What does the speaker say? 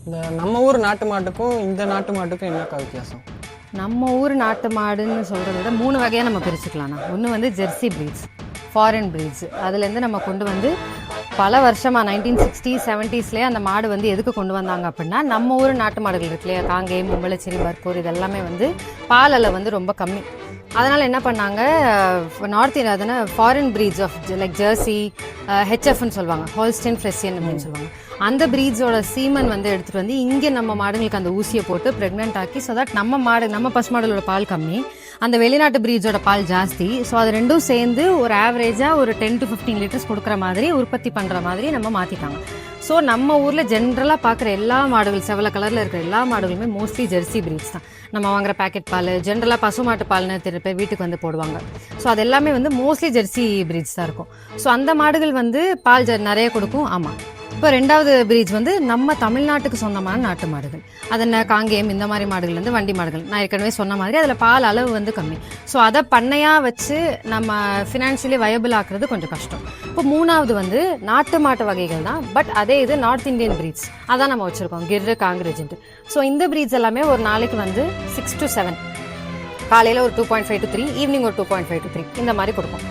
இந்த நம்ம ஊர் நாட்டு மாட்டுக்கும் இந்த நாட்டு மாட்டுக்கும் என்னக்கா வித்தியாசம்? நம்ம ஊர் நாட்டு மாடுன்னு சொல்கிறத விட 3 வகையாக நம்ம பிரிச்சுக்கலாம்ண்ணா. ஒன்று வந்து ஜெர்சி ப்ரீட்ஸ், ஃபாரின் ப்ரீட்ஸ். அதுலேருந்து நம்ம கொண்டு வந்து பல வருஷமாக 1960s 70sலேயே அந்த மாடு வந்து எதுக்கு கொண்டு வந்தாங்க அப்படின்னா, நம்ம ஊர் நாட்டு மாடுகள் இருக்கு இல்லையா, காங்கேயம், மும்பலச்சேரி, பர்கூர், இதெல்லாமே வந்து பாலில் வந்து ரொம்ப கம்மி. அதனால் என்ன பண்ணாங்க, நார்த் இந்தியா அதுனா foreign breeds of like Jersey, ஹெச்எஃப்னு சொல்லுவாங்க, ஹால்ஸ்டைன் ஃப்ரெஷியன் அப்படின்னு சொல்லுவாங்க. அந்த ப்ரீட்ஸோட சீமன் வந்து எடுத்துகிட்டு வந்து இங்கே நம்ம மாடுங்களுக்கு அந்த ஊசியை போட்டு ப்ரெக்னென்ட் ஆக்கி, ஸோ தட் நம்ம பசு மாடுகளோட பால் கம்மி, அந்த வெளிநாட்டு ப்ரீட்ஸோட பால் ஜாஸ்தி. ஸோ அது ரெண்டும் சேர்ந்து ஒரு ஆவரேஜாக ஒரு 10 to 15 லிட்டர்ஸ் கொடுக்குற மாதிரி உற்பத்தி பண்ணுற மாதிரி நம்ம மாற்றிட்டாங்க. ஸோ நம்ம ஊரில் ஜென்ரலாக பார்க்குற எல்லா மாடுகள், செவல கலரில் இருக்கிற எல்லா மாடுகளுமே மோஸ்ட்லி ஜெர்சி ப்ரீட்ஸ் தான். நம்ம வாங்குற பேக்கெட் பால், ஜென்ரலாக பசுமாட்டு பால்னு திருப்பி வீட்டுக்கு வந்து போடுவாங்க. ஸோ அது எல்லாமே வந்து மோஸ்ட்லி ஜெர்சி ப்ரீட்ஸ் தான் இருக்கும். ஸோ அந்த மாடுகள் வந்து பால் நிறைய கொடுக்கும். ஆமாம். இப்போ 2வது ப்ரீட்ஸ் வந்து நம்ம தமிழ்நாட்டுக்கு சொந்தமான நாட்டு மாடுகள். அது என்ன, காங்கேயம், இந்த மாதிரி மாடுகள் வந்து வண்டி மாடுகள். நான் ஏற்கனவே சொன்ன மாதிரி அதில் பால் அளவு வந்து கம்மி. ஸோ அதை பண்ணையாக வச்சு நம்ம ஃபினான்ஷியலி வயபிள் ஆக்குறது கொஞ்சம் கஷ்டம். இப்போ 3வது வந்து நாட்டு மாட்டு வகைகள் தான். பட் அதே இது நார்த் இந்தியன் ப்ரீட்ஸ் அதான் நம்ம வச்சுருக்கோம், கிர்ரு, காங்கிரேஜ்ன்ட்டு. ஸோ இந்த ப்ரீட்ஸ் எல்லாமே ஒரு நாளைக்கு வந்து 6 to 7, காலையில் ஒரு 2.5 to 3, ஈவினிங் ஒரு 2.5 to 3 இந்த மாதிரி கொடுக்கும்.